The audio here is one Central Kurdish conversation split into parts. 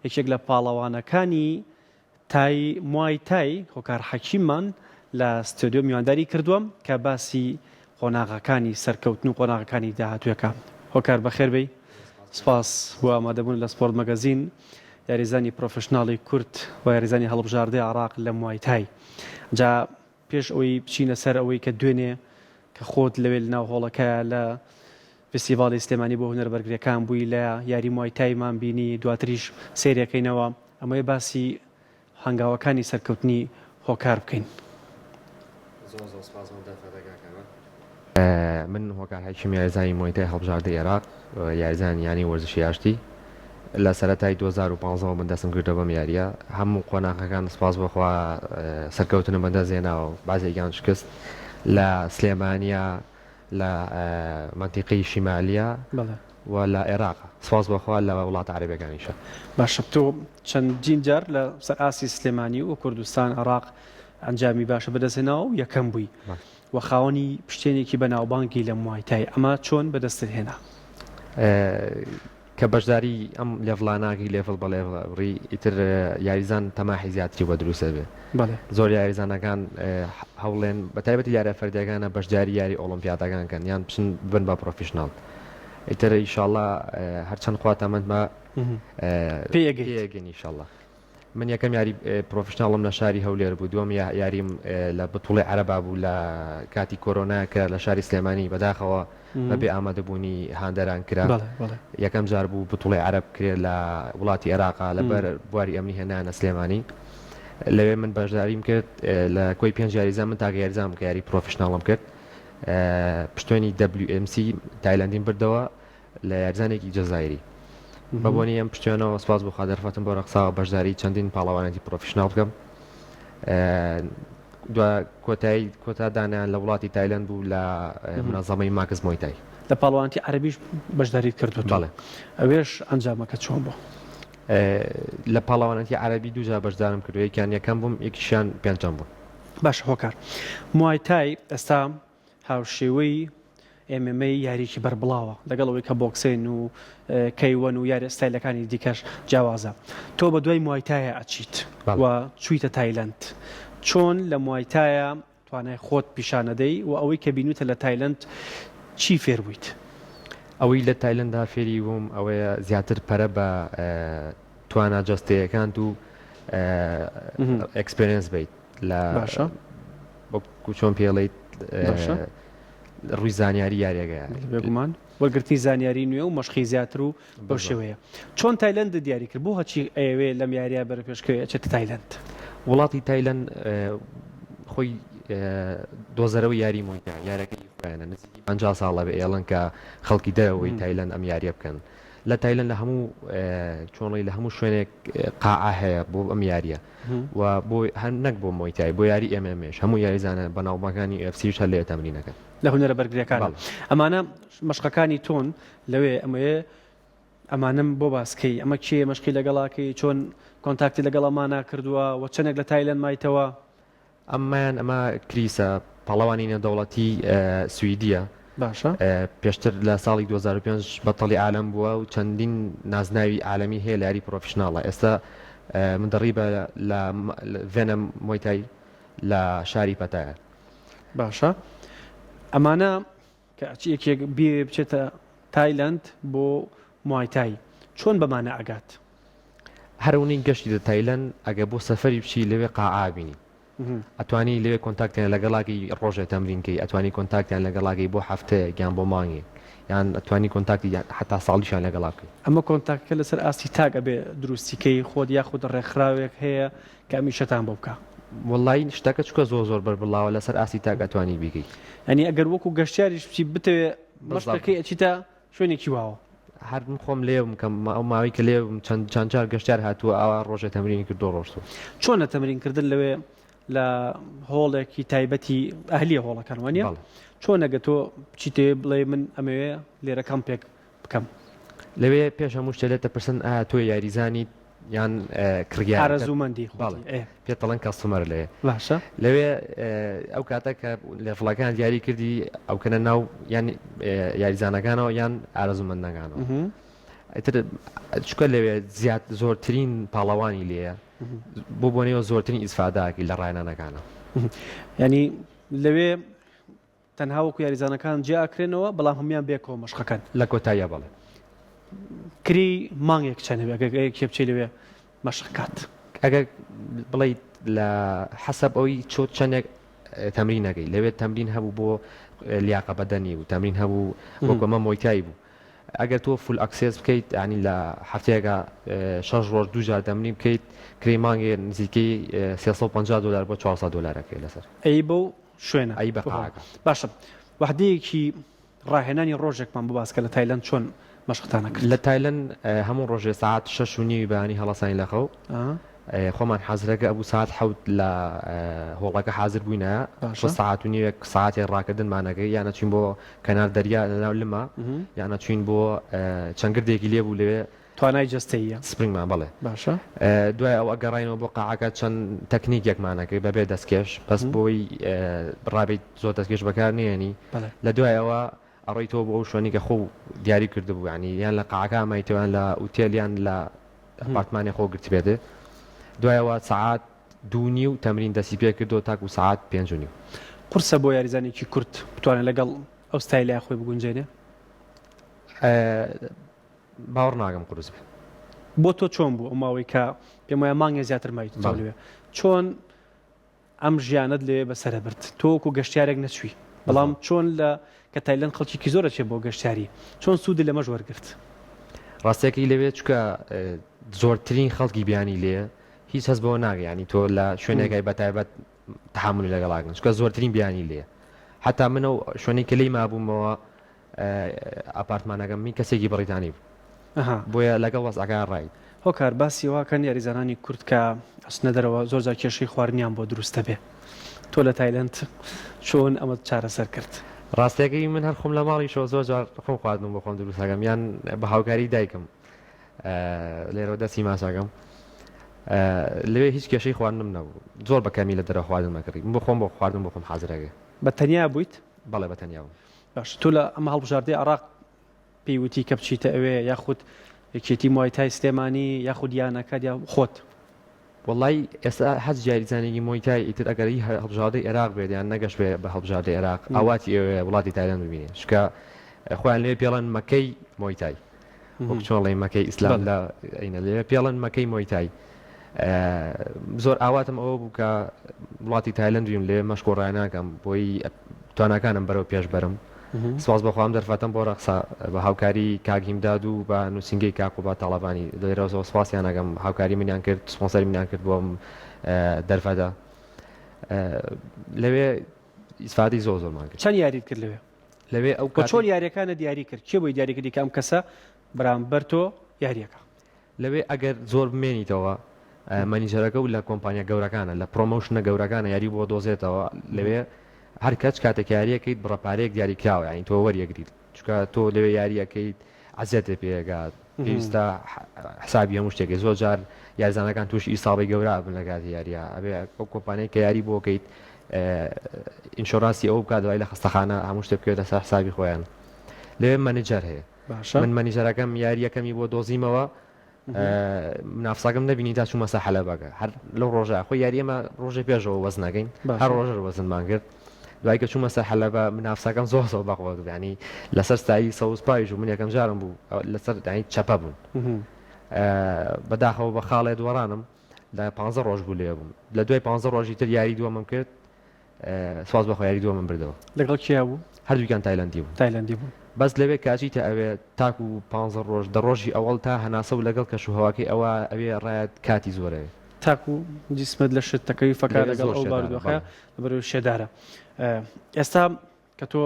یەکێک لە پاڵەوانەکانی تای موای تای هۆکار حەکیممان لە ستۆدیۆ میوانداری کردووە کە باسی قۆناغەکانی سەرکەوتن و قۆناغەکانی داهاتوویەکە. هۆکار بەخێر بێی. سپاس بۆ ئامادەبوون لە سپۆرت مەگەزین، یاریزانی پرۆفشناڵی کورد و یاریزانی هەڵبژاردەی عراق لە موای تای. جا پێش ئەوەی بچینە سەر ئەوەی کە دوێنێ کە خۆت لەوێ لەناو هۆڵەکەیە لە فستیڤاڵی سلێمانی بۆ هونەربەرگریەکان بووی لە یاری موای تایمان بینی، دواتریش سێریەکەینەوە. ئەمەی باسی هەنگاوەکانی سەرکەوتنی هۆکار بکەین. من هۆکار حەکیمی یاریزانی موای تای هەڵبژاردەی عێراق، یاریزان یانی وەرزشی ئاشتی لە سەرەتای 2015 من دەستم کردە بەم یاریە. هەموو قۆناغەکان سپاس بخوا سەرکەوتنم بەدەستهێناوە، بازێکیان شکست لە سلێمانیا، لە منتیقەی شیمالیە و لە عێراق، سپاس بخوا لە وڵاتە عەرەبیەکانیشە. باشە، تۆ چەندین جار لە سەر ئاسی سلێمانی و کوردستان عێراق ئەنجامی باشە بەدەستهێناوە و یەکەم بووی و خاوەنی پشتێنێکی بەناوبانگی لە موای تای. ئەمە چۆن بەدەستت هێنا؟ کە بەشداری ئەم لێڤڵاناگی لێڤڵ بە لێڤڵی ئیتر یاریزان تەماحی زیاتری بە دروستە بێ. زۆر یاریزانەکان هەوڵێن بەتایبەتی یاریە فەردیەکانە بەشداری یاری ئۆلۆمپیادەکان یان بچن بن بە پرۆفیشناڵ. ئیتر ئینشاڵڵا هەرچەند خوات ئەمەند بە پێگەین ئینشاڵڵا. من یەکەم یاری پرۆفیشناڵم لە شاری هەولێر بوو، دووەم یاریم لە بەتوڵی عەرەبا بوو لە کاتی کۆرۆنا کە لە شاری سلێمانی بەداخەوە بەبێ ئامادەبوونی هاندەران کرا. یەکەم جار بوو بەتوڵی عەرەب کرێت لە وڵاتی عێراقا لەبەر بواری ئەمنی هێنانە سلێمانی. لەوێ من بەشداریم کرد لە کۆی 5 یاریزان، من تاکە یاریزانم کە یاری پرۆفیشناڵم کرد. پشتێنی WMC تایلەندیم بردەوە لە یاریزانێکی جەزایری. بەبوونی ئەم پشتێنەوە سپاس بخوا دەرفەتم بۆ ڕەقساوە بەشداری چەندین پاڵەوانێتی پرۆفیشناڵ بکەم. کۆتا دانیان لە وڵاتی تایلەند بوو لە منەزەمەی ماکس موای تای. لە پاڵەوانتی عەرەبیش بەشداریت کردووە؟ بەڵێ. ئەوێش ئەنجامەکە چۆن بوو؟ لە پاڵەوانەتی عەرەبی دووجار بەشدارم کردو، یەکیان یەکەم بووم، یەکیشیان پێنجەم بوو. باش هۆکار، موای تای ئێستا هاوشێوەی MMA یاریکی بەربڵاوە لەگەڵەوەی کە بۆکسین و کەیوەن و یاری ستایلەکانی دیکەش جیاوازە. تۆ بە دوای موای تایە ئەچیت و چوویتە تایلەند. چۆن لە موای تایە توانای خۆت پیشانەدەی و ئەوەی کە بینوتە لە تایلەند چی فێر بوویت؟ ئەوەی لە تایلەندا فێری بووم ئەوەیە زیاتر پەرە بە توانە جەستەیەکان و ئەکسپێرینس بیت لە چۆن پێڵیت ڕووی زانیاری یاریەکە بێگومان وەرگرتی زانیاری نوێ و مەشقی زیاتر و بەو شێوەیە. چۆن تایلەند دیاری کرد؟ بۆ هەچی ئەوێ لەم یاریە بەرەپێشکەوێ ئەچێتە تایلەند؟ وڵاتی تایلەند خۆی دۆزەرەوەی یاری موایتە یارەکەی خوێنە نزیکی 50 ساڵە بە ئێڵەن کە خەڵکی دەرەوەی تایلەند ئەم یاریە بکەن. لە تایلەند لە هەموو چۆنڵی لە هەموو شوێنێک قاعە هەیە بۆ ئەم یاریە و بۆ هەر نەک بۆ موایتای، بۆ یاری MMAش هەموو یاریزانە بەناوبانگانی UFC هەر لێ تەمرینەکە لە هونەرە بەرگریەکان. ئەمانە مەشقەکانی تۆن لەوێ ئەمەیە ئەمانم بۆ باسکەی ئەمە کێ مەشقی لەگەڵاکەی چۆن کۆنتاکتی لەگەڵ ئەمانە کردووە و چەندێک لە تایلەند مایتەوە؟ ئەمایان ئەمە کریسە پاڵەوانی نێودەوڵەتی سویدیە. باشە. پێشتر لە ساڵی 2005 بەتەڵی عالەم بووە و چەندین نازناوی عالەمی هەیە لە یاری پرۆفیشناڵە. ئێستا من دەڕیبە لە ڤێنە موایتای لە شاری پەتایە. باشە. ئەمانە کە یەکێک بێ بچێتە تایلەند بۆ موایتای چۆن بەمانە ئەگات؟ هەرونی گەشتی دە تایلەند ئەگە بۆ سەفەری بچی لەوێ قاعا بینی، ئەتوانی لەوێ کۆنتاکتیان لەگەڵاکی ڕۆژێ تەمرینکەی، ئەتوانی کۆنتاکتیان لەگەڵاکی بۆ هەفتەیە یان بۆ مانگێک، یان ئەتوانی کۆنتاکتی حتا ساڵیشان لەگەڵا بکەیت. ئەمە کۆنتاکتەکە لەسەر ئاستی تاگە بێ دروستیکەی خۆت یاخود ڕێکخراوێک هەیە کە ئەمیشەتان بۆ بکە؟ وەڵی شتەکە چکە زۆر بەربڵاوە لەسەر ئاستی تاگ ئەتوانی بیکەیت. ئەنی ئەگەر وەکو گەشتیاریش بچی بتەوێ مەشقەکەی ئەچیتە شوێنێکی واوە. هەر من خۆم لێم کەم ئەو ماوەی کە لێ چەند جار گەشتیار هاتووە ئەوە ڕۆژێ تەمرینی کردو ڕۆژتوە. چۆنە تەمرینکردن لەوێ لە هۆڵێکی تایبەتی ئەهلیە هۆڵەکان وانە؟ چۆن ئەگە تۆ بچیتێ بڵێ من ئەمەوێ لێرە کەمپێک بکەم لەوێ پێش هەموو شتێتە پرسن ئایا تۆ یاریزانی یان کڕگیار ئارەزوومەندی پێتەڵەن کەستومەر لێ باشە. لەوێ ئەو کاتە کە لە فڵەکان دیاری کردی ئەو کەنە ناو یان یاریزانەکانەوە یان ئارەزوومەندەکانەوە ئیتر چکە لەوێ زیاد زۆرترین پاڵەوانی لێە بۆ بۆنەوە زۆرترین ئیسفاداکی لە ڕایانەکانە ینی لەوێ تەنها وەکو یاریزانەکان جیاکرێنەوە بەڵام هەمیان بێکەوە مەشقەکان لە کۆتاییە بڵێ کری مانگێک چەندێک کێ بچێ لەوێ مەشقکات ئەگەر بڵیت لە حەسەب ئەوی چۆت چەندێک تەمرینەکەی لەوێت تەمرین هەبوو بۆ لیاقە بەدەنی و تەمرین هەبوو وەکومە مۆیتایی بوو ئەگەر تۆ فول ئەکسس بکەیت ینی لە هەفتەیەکە 6 ڕۆژ دووجار تەمرین بکەیت کری مانگێ نزیکەی $350 بۆ $400 لەسەر ئەی بەو شوێنە ئەی بەقاکە باشە وحدەیەکی ڕاهێنانی ڕۆژێکمان بۆ باسکە لە تایلەند چۆن مەشقتانە کرد لە تایلەند هەموو ڕۆژێ ساعت 6 بەیانی هەڵەسانی لەخەو خۆمان حەزرەکە ئەبوو ساعت حوت لە هۆڵەکە حاضر بووینە ساعت و نیوێک ساعتی ڕاکردنمانەکەی یانە چین بۆ کەنار دەریا لەناو لمە یانە چین بۆ چەنگردێکی لێبوو لەوێ توانای جستەیە سپرینگمان بڵێ باشە دوای ئەو ئەگەڕینەوە بۆ قاعەکە چەند تەکنیکێکمانەکەی بەبێ دەستکێش بەس بۆی ڕابیت زۆر دەستکێش بەکار نێنی لە دوایەوە ئەڕۆیتەوە بۆ ئەو شوێنی کە خۆ دیاری کردبوو ینی یان لە قاعەکە مایتەوەیان لە ئوتێلیان لە ئەپارتمانی خۆ گرتی بێتێ دوایەوە ساعت 2:30 تەمرین دەسی پێ کردو تاکو ساعت 5:30 قورسە بۆ یاریزانێکی کورت بتوانێت لەگەڵ ئەو ستایلای خۆی بگونجێنێ باوەڕ ناگەم قورس بێ بۆ تۆ چۆن بوو ئەو ماوەی کە پێم وایە مانگێ زیاتر مایت لێ چۆن ئەم ژیانت لێ بەسەرە برد تۆ وەکو گەشتیارێک نەچووی بەڵام چۆن لە کە تایلەند خەڵکیی زۆرە چێ بۆ گەشتیاری چۆن سوودی لەمەش وەرگرت ڕاستێکی لەوێ چکە زۆرترین خەڵکی بیانی لێ هیچ هەست بەوە ناگە ینی تۆ لە شوێنێکای بەتایبەت تحملی لەگەڵاگەن چکە زۆرترین بیانی لێ حتا منە شوێنی کلەی مابوومەوە ئاپارتمانەکەم من کەسێکی بەڕیتانی بوو بۆیە لەگەڵ وەسعەکان ڕای هۆکار باسی واکەن یاریزانانی کورد کە ئەسنە دەرەوە زۆر جار کێشەی خواردنیان بۆ دروستە بێ تۆ لە تایلەند چۆن ئەمە چارەسەر کرد ڕاستیەکەی من هەر خۆم لە ماڵیشەوە زۆر جار خۆم خواردنم بۆ خۆم دروستەکەم یان بە هاوکاری دایکم لێرە دەستی ماساکەم لەوێ هیچ کێشەی خواردنم نەبوو زۆر بەکەمی لە دەرە خواردن مەکردی بۆ خۆم بۆ خواردن بۆ خۆم حازرەکە بە تەنیا بوویت بەڵێ بە تەنیا بووم باش تۆ لە ئەمە هەڵبژاردەی عراق پێیوتی کە بچیتە ئەوێ یاخود یەکێتی موایتای سلێمانی یاخود یانەکە یا خۆت وڵی ئێستا حەز جاریزانێکی مۆیتای ئیتر ئەگەری هەڵبژاردەی عێراق بێت یان نەگەشت بێ بە هەڵبژاردەی عێراق ئاواتی ئێوێ وڵاتی تایلەند ببینێ چکە خۆیان لێ پێڵەن مەکەی مۆیتای وەک چۆڵی مەکەی ئیسلام لە ئەینە لێ پێڵەن مەکەی مۆیتای زۆر ئاواتم ئەوە بوو کە وڵاتی تایلەند ویم لێ مەشکۆڕایاناکەم بۆی توانەکانم بەرەو پێش بەرم سواز بەخوام دەرفەتم بۆ ڕەقسا بە هاوکاری کاگیمداد و بە نووسنگی کاک و با تاڵەبانی لێرەوە سواسیان ئەگەم هاوکاری منیان کرد سپۆنسەری منیان کرد بۆم دەرفەدا لەوێ ئیسفادی زۆر زۆرمان کرد چەند یاریت کرد لەوێ ئەو چۆن یاریەکانە دیاری کرد کێ بۆی دیاریکردی کە ئەم کەسە بەرامبەر تۆ یاریەکە لەوێ ئەگەر زۆر بمێنیتەوە مەنیجەرەکە و لە کۆمپانیا گەورەکانە لە پرۆمۆشنە گەورەکانە یاری بۆ دۆزێتەوە لەوێ هەر کەس کاتێک یاریەکەیت بڕەپارەیەک دیاریکراوە یانی تۆ وەریەگریت چکە تۆ لەوێ یاریەکەیت عەزیەتێ پێگات پێویستە حسابی هەموو شتێکی زۆر جار یاریزانەکان تووشی ئیسابی گەورە بن لە کاتی یاریە ئەبێ ئەو کۆمپانیای کە یاری بۆکەیت ئینشۆرانسی ئەو بکات دوای لە خستەخانە هەموو شتێک بکوێتە سەر حسابی خۆیان لەوێ مەنیجەر هەیە من مەنیجەرەکەم یاریەکەمی بۆ دۆزیمەوە منافساکەم نبینی تا چوومە سە حەلەبەکە هەر لەو ڕۆژە خۆی یاریەمە ڕۆژێ پێشەوە وەزنەکەین هەر ڕۆژە وەزنمان کرد دوای کە چوومە سەر حەلەبە منافساکەم زۆر زۆر بەخۆ ینی لەسەر ستایی سەوزپایش و من یەکەم جارم بوو لەسەر چەپە بوون بەداخەوە بە خاڵێ دووەڕانم لە 15 ڕۆژ بوو لێ بووم لە دوای 15 ڕۆژی تر یاری دووەمم کرد سواز بەخۆ یاری دووەمم بردەوە لەگەڵ کیا بوو هەردووکیان تایلەندی بوو بەس لەوێ کاچیتە ئەوێ تاکو 15 ڕۆژ دە ڕۆژی ئەوڵ تا هەناسە و لەگەڵ کەشوهواکەی ئەوە ئەوێ ڕایەت کاتی زۆرەوێ تاکو جسمت لە شت تەکەوی فەکار لەگەڵ ئەو باردۆخە بەرەو شێدارە ئێستا کە تۆ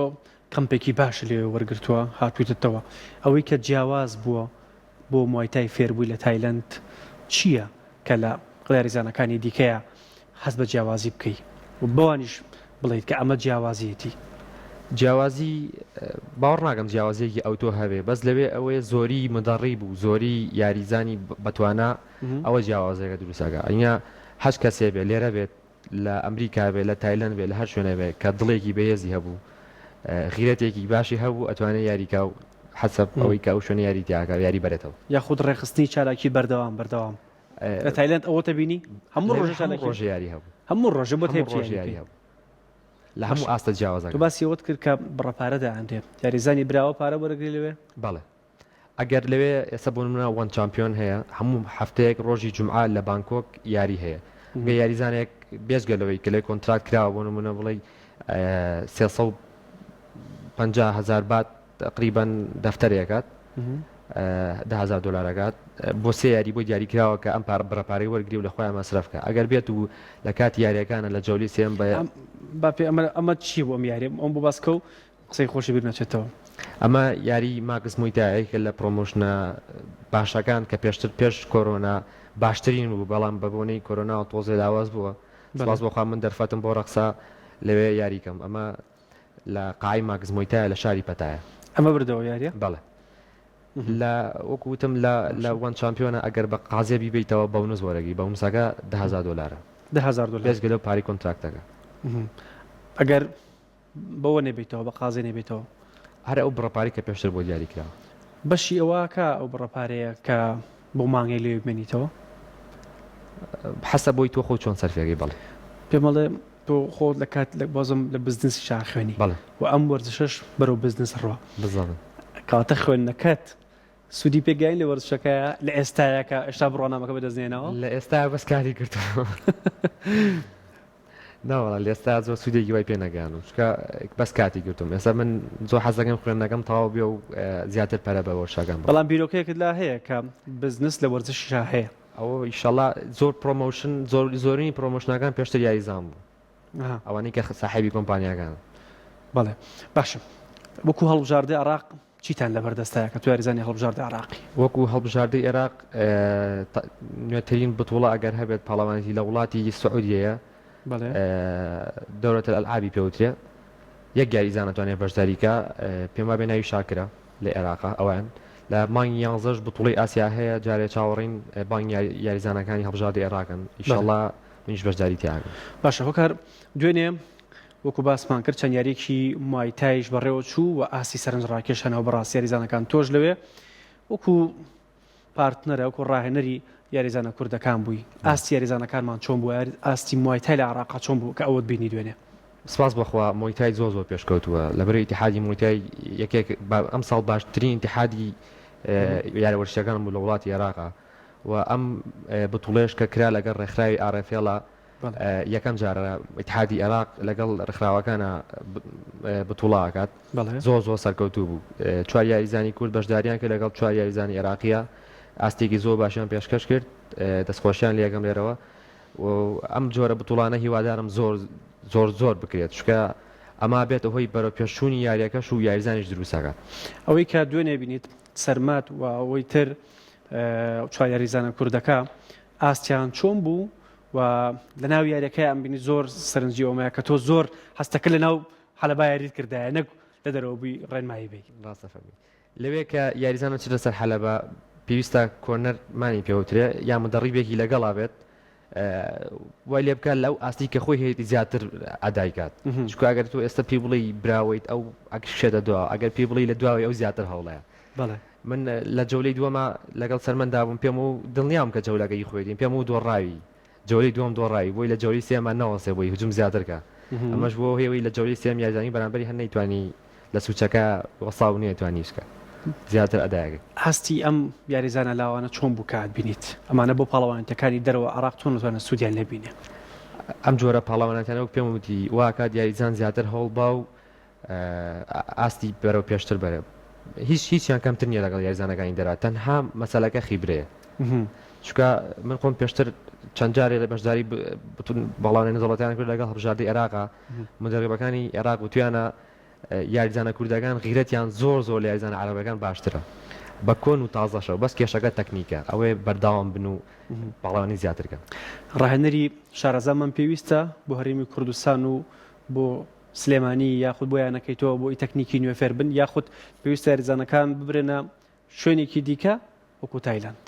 کەمپێکی باش لێ وەرگرتووە هاتوویتەوە ئەوەی کە جیاواز بووە بۆ موایتای فێربووی لە تایلەند چییە کە لە قڵاریزانەکانی دیکەیە هەست بە جیاوازی بکەیت و بەوانیش بڵیت کە ئەمە جیاوازیەتی جیاوازی باوەڕ ناگەم جیاوازیەکی ئەوتۆ هەبێ بەس لەوێ ئەوەیە زۆری مدەڕی بوو زۆری یاریزانی بەتوانە ئەوە جیاوازەکە دروستەکە ئەنیا هەش کەسێ بێ لێرە بێت لە ئەمریکا بێت لە تایلەند بێت لە هەر شوێنە بێت کە دڵێکی بەهێزی هەبوو غیرەتێکی باشی هەبوو ئەتوانێت یاریکا و حسب ئەوەی کە ئەو شوێنە یاری تیاکە یاری بەرێتەوە یاخود ڕێخستنی چالاکی بەردەوام لە تایلند ئەوە تبینی هەموو ڕۆژ یاری هەبوو هەموو ڕۆژە بۆ ڕۆژ یاری هەبوو لە هەموو ئاستە جیاوازەکە. تو باسی ئەوت کرد کە بڕەپارەدا هەندێ یاریزانی براوە پارە وەرەگری لەوێ بەڵێ ئەگەر لەوێ ئێستا بۆ نمونە وان چامپیۆن هەیە هەموو هەفتەیەک ڕۆژی جومعە لە بانکۆک یاری هەیە گە یاریزانێک بێژگەلەوەی کە لەی کۆنتراکت کراوە بۆ نمونە بڵێ 350,000 بات تقریبا دەفتەرێکات $10,000 بۆ سێ یاری بۆ دیاریکراوە کە ئەم بڕەپارەی وەرگری و لە خۆیان مەسرفکە ئەگەر بێت و لە کاتی یاریەکانە لە جولی سێم باپێ ئەمە چی بۆ ئەم یاری ئەم بۆ باسکە و قسەی خۆشی بیر نەچێتەوە. ئەمە یاری ماکس مویتایەکە لە پرۆمۆشنە باشەکان کە پێشتر پێش کۆرۆنا باشترین بوو بەڵام بەبوونەی کۆرۆنا و تۆزێ لاواز بووە سپاس بۆخوا من دەرفەتم بۆ ڕەقسا لەوێ یاریکەم ئەمە لە قای ماکس مویتایە لە شاری پەتایە ئەمە بردەوە یاریە بەڵێ لە وەکوتم لە وان چامپیۆنە ئەگەر بە قازێبی بیتەوە بەونز وەرەگی بە مساگە $10,000 $10,000 لە پاری کۆنتراکتەکە ئەگەر بەوە نێبیتەوە بە قازێ نێبێتەوە هەر ئەو بڕەپاری کە پێشتر بۆ دیاریکراوە بەشی ئەوە کە ئەو بڕەپارەیە کە بۆ مانگی لێ بمێنیتەوە حەسە بۆی تۆ خۆ چۆن سەرفێکی بڵێ پێمەڵێ تۆ خۆت لە کات لە بازم لە بزنسی شاخوێنی بەڵێ و ئەم وەرزشەش بەرەو بزنس ڕوە بزانم کاتە خوێندنەکەت سوودی پێگەین لە وەرزشەکەیە لە ئێستایەکە ئێشتا بڕۆنامەکە بەدەستێنەوە لە ئێستا بەس کاری کردەوە ناوەڵە لە ئێستا زۆر سوودێکی وای پێ نەگەیان و چکە بەس کاتی گرتم ئێستا من زۆر حەزەکەم خوێندنەکەم تەواو بێ و زیاتر پەرە بە وەرشەکەم بەڵام بیرۆکەیەکت لا هەیە کە بزنس لە وەرزشیشا هەیە ئەوە ئیشەڵا زۆر پرۆمۆشن زۆرینی پرۆمۆشنەکان پێشتر یاریزان بوو ئەوانەی کە ساحێبی کۆمپانیاکان بەڵێ باشە وەکو هەڵبژاردەی عراق چیتان لە بەردەستایە کە تو یاریزانی هەڵبژاردەی عراقی وەکو هەڵبژاردەی عێراق نوێترین بتوڵە ئەگەر هەبێت پاڵەوانێتی لە وڵاتی سعودیەیە دەورەتە ئەلعابی پێوترێ یەک یاریزان ناتوانێت بەشداریکە پێم وابێ ناوی شاکرە لە عێراقا ئەوان لە مانگی 11 بتوڵی ئاسیا هەیە جارێ چاوەڕین بانگ یاریزانەکانی هەڵبژاردەی عێراقن ئینشاءڵڵا منیش بەشداری تیاگەم. باشە هۆکار دوێنێ وەکو باسمان کرد چەند یاریێکی مایتایش بەڕێوە چوو و ئاسی سەرنجڕاکێش هەنەوە بەڕاستی یاریزانەکان تۆش لەوێ وەکو پارتنەرە وەکو ڕاهێنەری یاریزانە کوردەکان بووی ئاستی یاریزانەکانمان چۆن بوو ئاستی موایتای لە عراقا چۆن بوو کە ئەوت بینی دوێنێ سپاس بەخوا مویتای زۆر پێشکەوتووە لەبەر ئیتیحادی مویتای یەکێک ئەم ساڵ باشترین ئیتیحادی یاریوەرشەکان بوو لە وڵاتی عێراقا و ئەم بتوڵێش کە کرا لەگەڵ ڕێکخراوی ئارەفێڵە یەکەم جارە ئیتیحادی عێراق لەگەڵ ڕێکخراوەکانە بتوڵاکات زۆر سەرکەوتوو بوو چوار یاریزانی کورد بەشداریان کرد لەگەڵ چوار یاریزانی عێراقیە ئاستێکی زۆر باشیان پێشکەش کرد دەستخۆشیان لێگەم لێرەوە و ئەم جۆرە بتوڵانە هیوادارم زۆر بکرێت چکە ئەما بێت هۆی بەرەو پێشوونی یاریەکەش و یاریزانیش دروستەکات ئەوەی کە دوێنێ بینیت سەرمات و ئەوەی تر چوار یاریزانە کوردەکە ئاستیان چۆن بوو و لە ناو یاریەکەی ئەم بینی زۆر سەرنجی ئەومەیە کە تۆ زۆر هەستەکە لە ناو حەلەبا یاریت کردایە نەک لە دەرەوە بووی ڕێنمایی بێ ڕاستەفەرمی لەوێ کە یاریزانە چ لەسەر حەلەبا پێویستە کۆرنەرمانی پێوترێ یا مدەڕیبێکی لەگەڵا بێت وای لێ بکات لەو ئاستی کە خۆی هەیەی زیاتر ئەدایکات چکو ئەگەر تۆ ئێستا پێی بڵی براویت ئەو ئەکشێتە دوا ئەگەر پێی بڵی لە دواوی ئەو زیاتر هەوڵەیە من لە جەولەی دووەمە لەگەڵ سەرمەندا بووم پێم و دڵنیام کە جەولەکەی خۆیدین پێم و دۆڕاوی جۆلی دوم دۆڕایی بۆی لە جۆلی سێمان نەوەسێ بۆی هجوم زیاترکە ئەمەش بۆ هێوی لە جۆلی سێم یاریزانی بەرامبەری هەر نەیتوانی لە سوچەکە وەساو نێتوانیشکە زیاتر ئەدایگە هەستی ئەم یاریزانە لاوانە چۆن بوو کات بینیت ئەمانە بۆ پاڵەوانەتەکانی دەرەوە عراق چۆن نتوانە سوودیان لێبینێ ئەم جۆرە پاڵەوانەتیانە پێم وتی واکات یاریزان زیاتر هەوڵ با و ئاستی بەرەو پێشتر بەرە هیچیان کەمتر نیە لەگەڵ یاریزانەکانی دەرا تەنها مەسەلەکە خیبرەیە چکە من خۆم پێشتر چەند جارێ لە بەشداری بەڵاوانی نەزەڵەتیان کرد لەگەڵ هەڵبژاردەی عێراقا مدەربەکانی عێراق وتویانە یاریزانە کوردەکان غیرەتیان زۆر لە یاریزانە عەرەبەکان باشترە بە کۆن و تازەشەوە بەس کێشەکە تەکنیکە ئەوەی بەرداوام بن و بەڵاوانی زیاترکە ڕاهێنەری شارەزامان پێویستە بۆ هەرێمی کوردستان و بۆ سلێمانی یاخود بۆ یانەکەیتەوە بۆ تەکنیکی نوێ فێر بن یاخود پێویستە یاریزانەکان ببرێنە شوێنێکی دیکە وەکو تایلند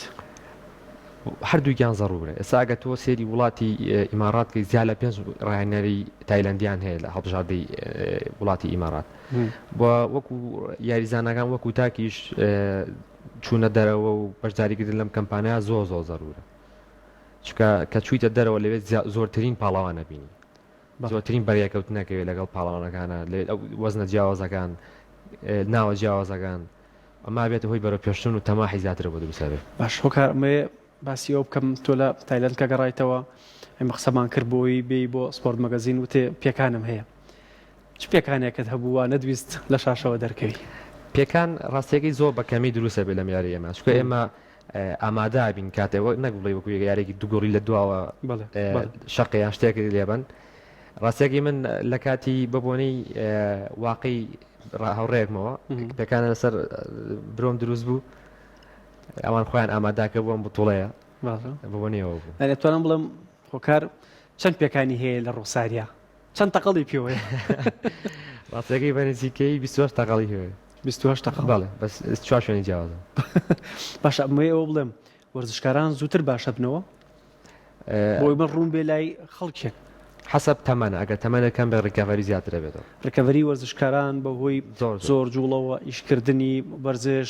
هەردووکیان زەڕورە. ئێستا ئەگە تۆ سێری وڵاتی ئیمارات کە زیاد لە 5 ڕاهێنەری تایلەندیان هەیە لە هەڵبژاردەی وڵاتی ئیمارات بۆ وەکو یاریزانەکان وەکو تاکیش چوونە دەرەوە و بەشداریکردن لەم کەمپانیا زۆر زەڕورە، چکە کە چوویتە دەرەوە لەوێت زۆرترین پاڵاوانە بینی، زۆرترین بەریەکەوتنەکەوێت لەگەڵ پاڵاوانەکانە وەزنە جیاوازەکان، ناوە جیاوازەکان، ئەما بێتە هۆی بەرەو پێشتن و تەماحی زیاترە بۆ دروست بێت. باش هۆکار ئەمێ باسی ئەو بکەم تۆ لە تایلەند کە گەڕایتەوە ئەمە قسەمان کرد بۆی بێ بۆ سپۆرت مەگەزین وتێ پێکانم هەیە، چ پێکانێکت هەبووە نەدویست لە شاشەوە دەرکەوی؟ پێکان ڕاستیەکەی زۆر بەکەمی دروستە بێت لەم یاری ئێمە، چکە ئێمە ئامادە بین کاتێوە نەگوڵی وەکو یارێکی دوگۆڕی لە دواوە شەقیان شتێکی لێبن. ڕاستیەکی من لە کاتی ببوونی واقعی هەوڕێکمەوە پێکانە لەسەر برۆم دروست بوو، ئەوان خۆیان ئاماداکە بووم بتوڵەیە ببوونیەوە بوو. دەتوانم بڵم هۆکار چەند پێکانی هەیە لە ڕووساریا، چەند تەقەڵی پێوەیە؟ ڕاستیەکەی بەنزیکەی 28 تەقەڵی هەیە. 28 تەقەڵ؟ بەڵێ بەس 4 شوێنی جیاوازە. باشە ئەمە ئەوە بڵێم وەرزشکاران زووتر باشە بنەوە بۆی من ڕوون بێ لای خەڵکێک حسب تەمەنە، ئەگەر تەمەنە کەم بە ڕکەڤەری زیاترە بێتەوە. ڕکەڤەری وەرزشکاران بەهۆی زۆر جوڵەوە ئیشکردنی وەرزش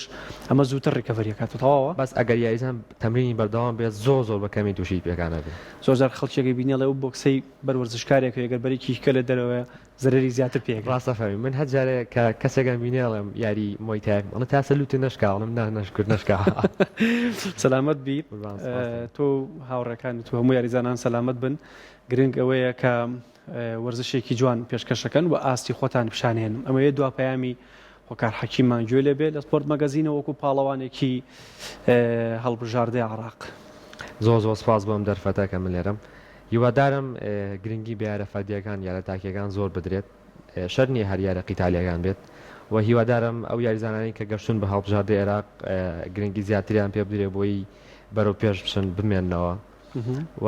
ئەمە زووتر ڕکەڤەری کاتە تەواوە. بەس ئەگەر یاریزان تەمرینی بەردەوام بێت زۆر بەکەمی تووشی پێکانە بێت. زۆر خەڵکێکی بینێ لەو بۆکسەی بەروەرزشکارێک ئەگەر بەرێکی کە لە دەرەوە زەرری زیاتر پێک. ڕاستە فەرمی من هەر جارێ کە کەسێکم بینێڵم یاری مۆیتای ئەڵە تاسە لوتە نشکاڵم نەشکرد نشکا. سەلامەت بی تۆ هاوڕەکانی تو هەموو یاریزانان سەلامەت بن. گرنگ ئەوەیە کە وەرزشێکی جوان پێشکەشەکەن و ئاستی خۆتان پیشانێنم. ئەمەیە دوا پەیامی هۆکار حەکیمان گوێ لێ بێت لە سپۆرت مەگەزینەوە وەکو پاڵەوانێکی هەڵبژاردەی عێراق. زۆر سپاس بۆم دەرفەتە کە من لێرەم. هیوادارم گرنگی بە یارە فەردیەکان یارە تاکیەکان زۆر بدرێت، شەر نییە هەر یارە قیتالیەکان بێت و هیوادارم ئەو یاریزانانی کە گەشتون بە هەڵبژاردەی عێراق گرنگی زیاتریان پێ بدرێت بۆی بەرەو پێش بچن بمێننەوە و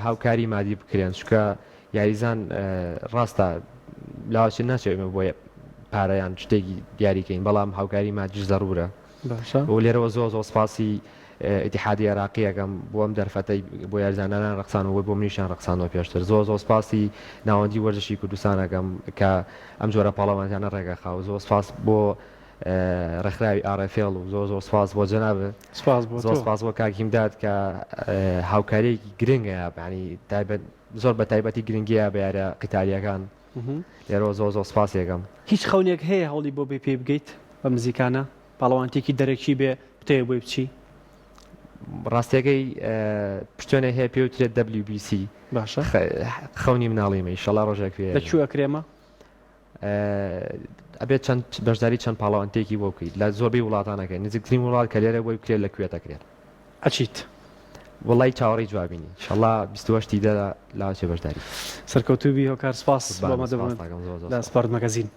هاوکاری مادی بکرێن، چکە یاریزان ڕاستە لاوەچی ناچێمە بۆ پارەیان شتێکی دیاریکەین، بەڵام هاوکاری مادیش زەڕورە. و لێرەوە زۆر سپاسی ئیتیحادی عێراقیەکەم بۆ ئەم دەرفەتەی بۆ یاریزانانان ڕەقسانەوە بۆ منیشان ڕەقسانەوە پێشتر زۆر سپاسی ناوەندی وەرزشی کوردستانەکەم کە ئەم جۆرە پاڵەوانیانە ڕێگەخاو. زۆر سپاس بۆ ڕێکخراوی ئارەفێڵ و زۆر سپاس بۆ جەنابە، زۆر سپاس بۆ کاکیمداد کە هاوکاریەکی گرنگە، ینی زۆر بە تایبەتی گرنگیە بە یارە قیتالیەکان. لێرەوە زۆر سپاس یەکەم. هیچ خەونێک هەیە هەوڵی بۆ بێ پێ بگەیت بە مزیکانە پاڵەوانتێکی دەرەکی بێ بتەوێ بۆی بچی؟ ڕاستیەکەی پشتێنە هەیە پێوترێت WBC. باشە خەونی مناڵیمە ئیشەڵا ڕۆژێک پێ لەکوێ ئەکرێمە؟ ئەبێت چەند بەشداری چەند پاڵەوانتێکی بۆ بکەیت لە زۆربەی وڵاتانەکەی نزیکترین وڵات کە لێرە بۆی بکرێت لەکوێ دەکرێت. ئەچیت وڵی چاوەڕی جوابینی ئیشەڵا 28 دە لاوچێ بەشداری سەرکەوتوبی هۆکار سپاس بۆمە دەبن لە سپۆرت مەگەزین.